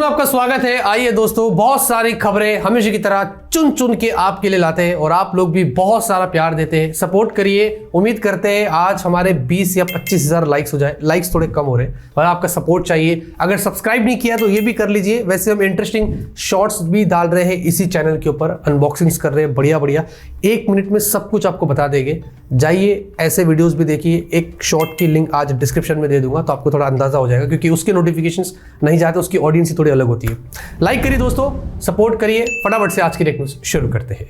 में आपका स्वागत है। आइए दोस्तों, बहुत सारी खबरें हमेशा की तरह चुन चुन के आपके लिए लाते हैं और आप लोग भी बहुत सारा प्यार देते हैं। सपोर्ट करिए। उम्मीद करते हैं आज हमारे 20 या 25 हज़ार लाइक्स हो जाए। लाइक्स थोड़े कम हो रहे हैं और आपका सपोर्ट चाहिए। अगर सब्सक्राइब नहीं किया तो ये भी कर लीजिए। वैसे हम इंटरेस्टिंग शॉर्ट्स भी डाल रहे हैं इसी चैनल के ऊपर, अनबॉक्सिंग्स कर रहे हैं बढ़िया बढ़िया। 1 मिनट में सब कुछ आपको बता देंगे। जाइए ऐसे वीडियोस भी देखिए। एक शॉर्ट की लिंक आज डिस्क्रिप्शन में दे दूंगा तो आपको थोड़ा अंदाजा हो जाएगा, क्योंकि उसके नोटिफिकेशंस नहीं जाते, उसकी ऑडियंस ही थोड़ी अलग होती है। लाइक करिए दोस्तों, सपोर्ट करिए। फटाफट से आज की न्यूज़ शुरू करते हैं।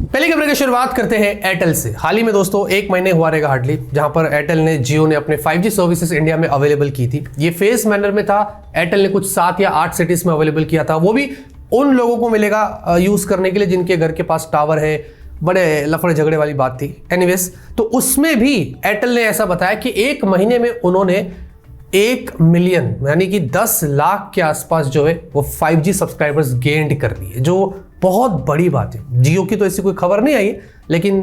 पहली खबर की शुरुआत करते हैं एयरटेल से। हाल ही में दोस्तों 1 महीने हुआ रहेगा हार्डली, जहां पर एयरटेल ने जियो ने अपने 5G सर्विसेज इंडिया में अवेलेबल की थी। ये फेज मैनर में था। एयरटेल ने कुछ 7 या 8 सिटीज में अवेलेबल किया था। वो भी उन लोगों को मिलेगा यूज करने के लिए जिनके घर के पास टावर है। बड़े लफड़े झगड़े वाली बात थी। एनीवेज, तो उसमें भी एयरटेल ने ऐसा बताया कि 1 महीने में उन्होंने 1 मिलियन यानी कि 10 लाख के आसपास जो है वो 5G सब्सक्राइबर्स गेंड कर लिए, जो बहुत बड़ी बात है। जियो की तो ऐसी कोई खबर नहीं आई, लेकिन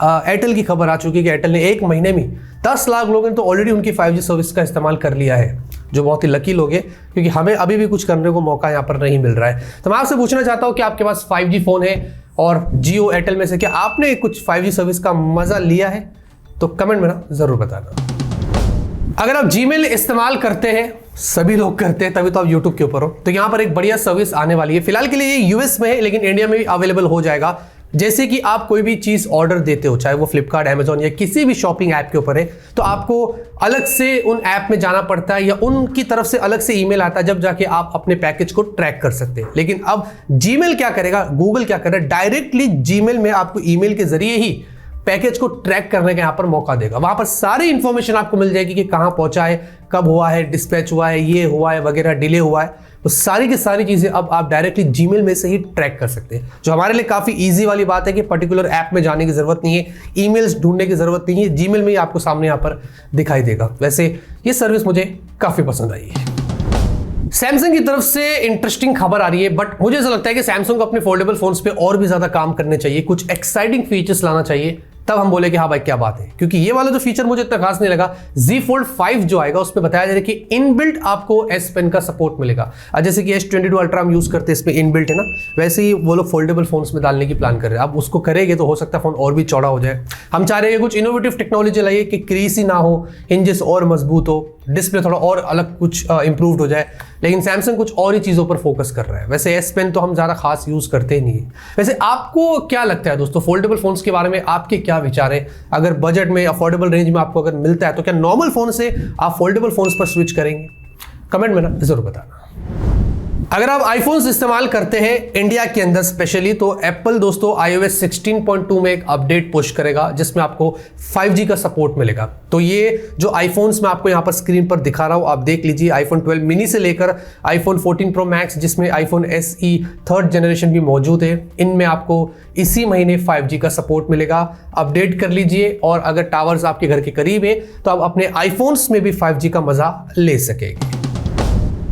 एयरटेल की खबर आ चुकी है कि एयरटेल ने 1 महीने में 10 लाख लोगों ने तो ऑलरेडी उनकी 5G सर्विस का इस्तेमाल कर लिया है, जो बहुत ही लकी लोग हैं, क्योंकि हमें अभी भी कुछ करने को मौका यहाँ पर नहीं मिल रहा है। तो मैं आपसे पूछना चाहता हूँ कि आपके पास 5G फोन है और जियो एयरटेल में से क्या आपने कुछ 5G सर्विस का मजा लिया है? तो कमेंट में ना जरूर बताना। अगर आप जीमेल इस्तेमाल करते हैं, सभी लोग करते हैं, तभी तो आप यूट्यूब के ऊपर हो, तो यहां पर एक बढ़िया सर्विस आने वाली है। फिलहाल के लिए ये यूएस में है, लेकिन इंडिया में भी अवेलेबल हो जाएगा। जैसे कि आप कोई भी चीज ऑर्डर देते हो, चाहे वो फ्लिपकार्ट, अमेजॉन या किसी भी शॉपिंग ऐप के ऊपर है, तो आपको अलग से उन ऐप में जाना पड़ता है या उनकी तरफ से अलग से ईमेल आता है, जब जाके आप अपने पैकेज को ट्रैक कर सकते हैं। लेकिन अब जीमेल क्या करेगा, गूगल क्या करेगा, डायरेक्टली जीमेल में आपको ईमेल के जरिए ही पैकेज को ट्रैक करने का यहां पर मौका देगा। वहां पर सारी इंफॉर्मेशन आपको मिल जाएगी कि कहां पहुंचा है, कब हुआ है, डिस्पैच हुआ है, ये हुआ है वगैरह, डिले हुआ है। तो सारी की सारी चीजें अब आप डायरेक्टली जीमेल में से ही ट्रैक कर सकते हैं, जो हमारे लिए काफी इजी वाली बात है कि पर्टिकुलर ऐप में जाने की जरूरत नहीं है, ईमेल्स ढूंढने की जरूरत नहीं है, जीमेल में ही आपको सामने यहां पर दिखाई देगा। वैसे ये सर्विस मुझे काफी पसंद आई है। सैमसंग की तरफ से इंटरेस्टिंग खबर आ रही है, बट मुझे ऐसा लगता है कि सैमसंग को अपने फोल्डेबल फोन्स पे और भी ज्यादा काम करने चाहिए, कुछ एक्साइटिंग फीचर्स लाना चाहिए, तब हम बोले कि हाँ भाई क्या बात है। क्योंकि ये वाला जो फीचर मुझे इतना खास नहीं लगा। Z Fold 5 जो आएगा उसमें बताया जा रहा है कि इनबिल्ट आपको S Pen का सपोर्ट मिलेगा। जैसे कि S22 अल्ट्रा हम यूज करते हैं, इसमें इनबिल्ट है ना, वैसे ही वो लोग फोल्डेबल फोन्स में डालने की प्लान कर रहे हैं। अब उसको करेंगे तो हो सकता है फोन और भी चौड़ा हो जाए। हम चाह रहे हैं कुछ इनोवेटिव टेक्नोलॉजी लाइए कि क्रीज ही ना हो, हिंजेस और मजबूत हो, डिस्प्ले थोड़ा और अलग कुछ इंप्रूव्ड हो जाए। लेकिन सैमसंग कुछ और ही चीज़ों पर फोकस कर रहा है। वैसे S Pen तो हम ज़्यादा खास यूज़ करते ही नहीं है। वैसे आपको क्या लगता है दोस्तों, फोल्डेबल फोन्स के बारे में आपके क्या विचार है? अगर बजट में, अफोर्डेबल रेंज में आपको अगर मिलता है तो क्या नॉर्मल फोन से आप फोल्डेबल फोन्स पर स्विच करेंगे? कमेंट में ना जरूर बताना। अगर आप आईफोन्स इस्तेमाल करते हैं इंडिया के अंदर स्पेशली, तो एप्पल दोस्तों iOS 16.2 में एक अपडेट पुश करेगा जिसमें आपको 5G का सपोर्ट मिलेगा। तो ये जो आईफोन्स मैं आपको यहाँ पर स्क्रीन पर दिखा रहा हूँ, आप देख लीजिए। आईफोन 12 मिनी से लेकर आईफोन 14 प्रो मैक्स, जिसमें आईफोन SE 3rd जनरेशन भी मौजूद है, इनमें आपको इसी महीने 5G का सपोर्ट मिलेगा। अपडेट कर लीजिए, और अगर टावर्स आपके घर के करीब है तो आप अपने आईफोन्स में भी 5G का मजा ले सकेंगे।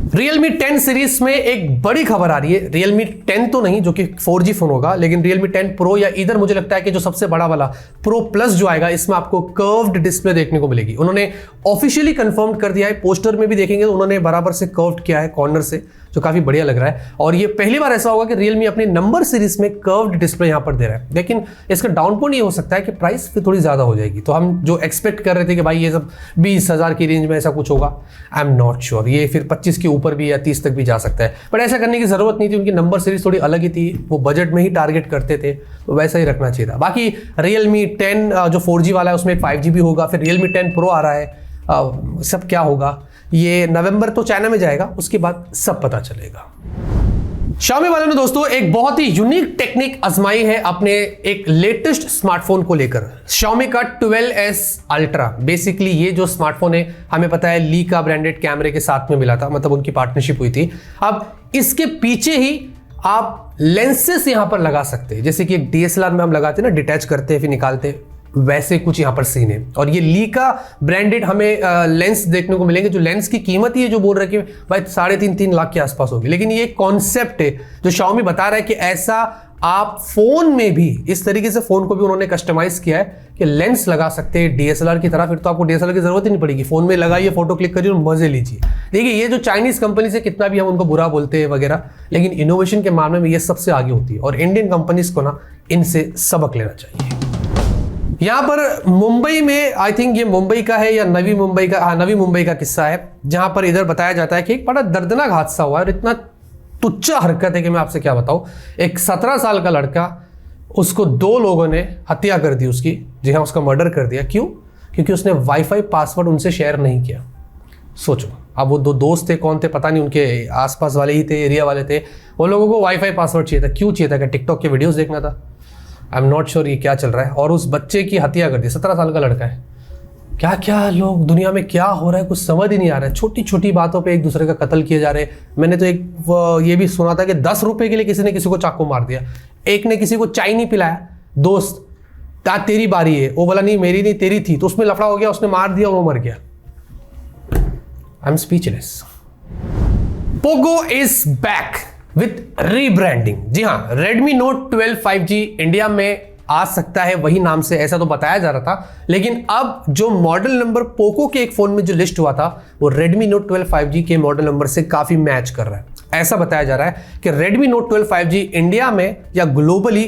Realme 10 सीरीज में एक बड़ी खबर आ रही है। Realme 10 तो नहीं, जो कि 4G फोन होगा, लेकिन Realme 10 Pro या इधर मुझे लगता है कि जो सबसे बड़ा वाला Pro Plus जो आएगा, इसमें आपको कर्व्ड डिस्प्ले देखने को मिलेगी। उन्होंने ऑफिशियली कंफर्म कर दिया है। पोस्टर में भी देखेंगे तो उन्होंने बराबर से कर्व्ड किया है कॉर्नर से, जो काफी बढ़िया लग रहा है। और ये पहली बार ऐसा होगा कि Realme अपने नंबर सीरीज में कर्व्ड डिस्प्ले यहां पर दे रहा है। लेकिन इसका डाउनपोर्ट ये हो सकता है कि प्राइस फिर थोड़ी ज्यादा हो जाएगी। तो हम जो एक्सपेक्ट कर रहे थे कि भाई ये सब 20,000 की रेंज में ऐसा कुछ होगा, आई एम नॉट श्योर। ये फिर 25 के ऊपर भी या 30 तक भी जा सकता है, बट ऐसा करने की जरूरत नहीं थी। उनकी नंबर सीरीज थोड़ी अलग ही थी, वो बजट में ही टारगेट करते थे, तो वैसा ही रखना चाहिए था। बाकी Realme 10 जो 4G वाला है उसमें 5G भी होगा। फिर Realme 10 Pro आ रहा है, सब क्या होगा ये नवंबर तो चाइना में जाएगा, उसके बाद सब पता चलेगा। Xiaomi वालों ने दोस्तों एक बहुत ही यूनिक टेक्निक आजमाई है अपने एक लेटेस्ट स्मार्टफोन को लेकर, Xiaomi का 12S Ultra। बेसिकली ये जो स्मार्टफोन है, हमें पता है ली का ब्रांडेड कैमरे के साथ में मिला था, मतलब उनकी पार्टनरशिप हुई थी। अब इसके पीछे ही आप लेंसेस यहां पर लगा सकते हैं, जैसे कि एक DSLR में हम लगाते हैं ना, डिटैच करते हैं फिर निकालते हैं, वैसे कुछ यहाँ पर सीन है। और ये ली का ब्रांडेड हमें लेंस देखने को मिलेंगे, जो लेंस की कीमत ही है जो बोल रहे हैं कि भाई 3.5 लाख के आसपास होगी। लेकिन ये कॉन्सेप्ट है जो Xiaomi बता रहा है कि ऐसा आप फोन में भी इस तरीके से फोन को भी उन्होंने कस्टमाइज किया है कि लेंस लगा सकते हैं DSLR की तरह। फिर तो आपको DSLR की जरूरत ही नहीं पड़ेगी, फोन में लगाइए, फोटो क्लिक करिए और मजे लीजिए। देखिए ये जो चाइनीज कंपनी से कितना भी हम उनको बुरा बोलते हैं वगैरह, लेकिन इनोवेशन के मामले में ये सबसे आगे होती है और इंडियन कंपनीज को ना इनसे सबक लेना चाहिए। यहां पर मुंबई में, आई थिंक ये मुंबई का है या नवी मुंबई का, हाँ नवी मुंबई का किस्सा है, जहां पर इधर बताया जाता है कि एक बड़ा दर्दनाक हादसा हुआ है और इतना तुच्चा हरकत है कि मैं आपसे क्या बताऊं। एक 17 साल का लड़का, उसको 2 लोगों ने हत्या कर दी उसकी, जी हाँ उसका मर्डर कर दिया। क्यों? क्योंकि उसने वाईफाई पासवर्ड उनसे शेयर नहीं किया। सोचो, अब वो 2 दोस्त थे, कौन थे पता नहीं, उनके आसपास वाले ही थे, एरिया वाले थे, वो लोगों को वाईफाई पासवर्ड चाहिए था। क्यों चाहिए था? क्या टिकटॉक के वीडियोस देखना था? आई एम नॉट श्योर ये क्या चल रहा है। और उस बच्चे की हत्या कर दी, 17 साल का लड़का है। क्या क्या लोग दुनिया में क्या हो रहा है कुछ समझ ही नहीं आ रहा है। छोटी छोटी बातों पे एक दूसरे का कत्ल किए जा रहे हैं। मैंने तो एक ये भी सुना था कि 10 रुपए के लिए किसी ने किसी को चाकू मार दिया। एक ने किसी को चाय नहीं पिलाया, दोस्त आज तेरी बारी है, वो बोला नहीं मेरी नहीं तेरी थी, तो उसमें लफड़ा हो गया, उसने मार दिया, वो मर गया। I am speechless. Poco is back with rebranding. जी हाँ, Redmi Note 12 5G इंडिया में आ सकता है वही नाम से, ऐसा तो बताया जा रहा था। लेकिन अब जो मॉडल नंबर पोको के एक फोन में जो लिस्ट हुआ था वो Redmi Note 12 5G के मॉडल नंबर से काफी मैच कर रहा है। ऐसा बताया जा रहा है कि Redmi Note 12 5G इंडिया में या ग्लोबली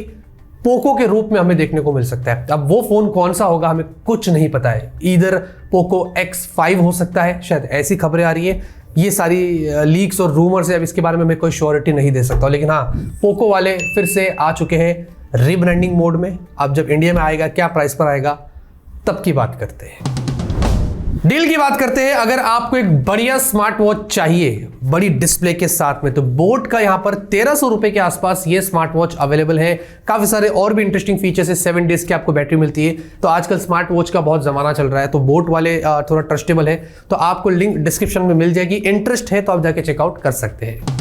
पोको के रूप में हमें देखने को मिल सकता है। अब वो फोन कौन सा होगा हमें कुछ नहीं पता है। इधर पोको X5 हो सकता है, शायद ऐसी खबरें आ रही है। ये सारी लीक्स और रूमर्स है, अब इसके बारे में मैं कोई श्योरिटी नहीं दे सकता। लेकिन हाँ, पोको वाले फिर से आ चुके हैं रीब्रांडिंग मोड में। अब जब इंडिया में आएगा, क्या प्राइस पर आएगा, तब की बात करते हैं। डील की बात करते हैं। अगर आपको एक बढ़िया स्मार्ट वॉच चाहिए बड़ी डिस्प्ले के साथ में, तो बोट का यहां पर 1300 रुपए के आसपास ये स्मार्ट वॉच अवेलेबल है। काफी सारे और भी इंटरेस्टिंग फीचर्स है। 7 डेज की आपको बैटरी मिलती है। तो आजकल स्मार्ट वॉच का बहुत जमाना चल रहा है, तो बोट वाले थोड़ा ट्रस्टेबल है। तो आपको लिंक डिस्क्रिप्शन में मिल जाएगी, इंटरेस्ट है तो आप जाके चेकआउट कर सकते हैं।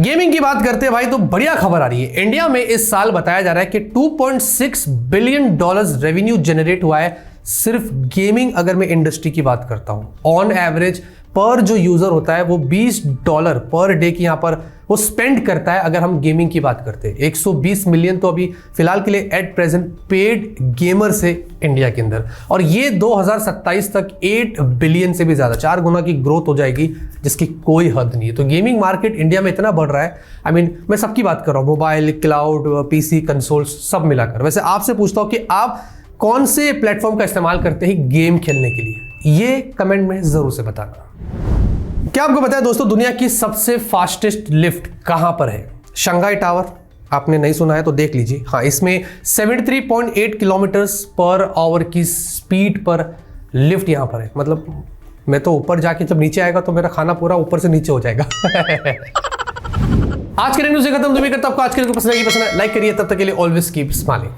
गेमिंग की बात करते हैं भाई, तो बढ़िया खबर आ रही है। इंडिया में इस साल बताया जा रहा है कि $2.6 बिलियन रेवेन्यू जनरेट हुआ है सिर्फ गेमिंग। अगर मैं इंडस्ट्री की बात करता हूं, ऑन एवरेज पर जो यूजर होता है वो $20 पर डे की यहां पर वो स्पेंड करता है। अगर हम गेमिंग की बात करते हैं, 120 मिलियन तो अभी फिलहाल के लिए एट प्रेजेंट पेड गेमर्स है इंडिया के अंदर। और ये 2027 तक 8 बिलियन से भी ज्यादा, 4 गुना की ग्रोथ हो जाएगी, जिसकी कोई हद नहीं है। तो गेमिंग मार्केट इंडिया में इतना बढ़ रहा है। आई मीन मैं सबकी बात कर रहा हूँ, मोबाइल, क्लाउड, पीसी, कंसोल सब मिलाकर। वैसे आपसे पूछता हूँ कि आप कौन से प्लेटफॉर्म का इस्तेमाल करते हैं गेम खेलने के लिए, ये कमेंट में जरूर से बताना। क्या आपको पता है दोस्तों, दुनिया की सबसे फास्टेस्ट लिफ्ट कहां पर है? Shanghai tower. आपने नहीं सुना है तो देख लीजिए। हाँ, इसमें 73.8 किलोमीटर्स पर आवर की स्पीड पर लिफ्ट यहां पर है। मतलब मैं तो ऊपर जाके जब नीचे आएगा तो मेरा खाना पूरा ऊपर से नीचे हो जाएगा। आज के न्यूज़ खत्म। तुम्हें करता आपको आज के पसंद है, लाइक करिए। तब तक के लिए ऑलवेज कीप स्माइलिंग।